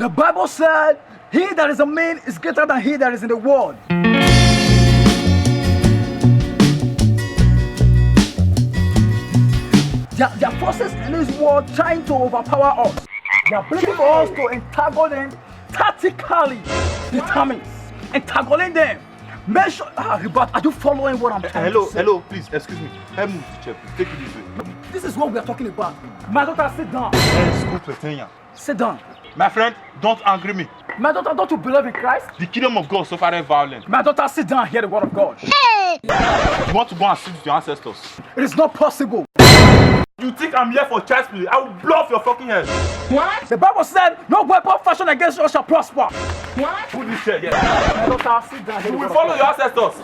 The Bible said, he that is a man is greater than he that is in the world. There are forces in this world trying to overpower us. They are looking for us to entangle them tactically. Determined. Entangling them. Make sure. But are you following what I'm trying to say? Hello, please, excuse me. Help me, teacher, please. Take it this way. This is what we are talking about. My daughter, sit down. Sit down. My friend, don't angry me. My daughter, don't you believe in Christ? The kingdom of God suffered violence. My daughter, sit down and hear the word of God. Hey! You want to go and sit with your ancestors? It is not possible. You think I'm here for child's play? I will blow off your fucking head. What? The Bible said, no weapon fashioned against you shall prosper. What? Who this shit? Yeah. My daughter, sit down. You will follow your ancestors.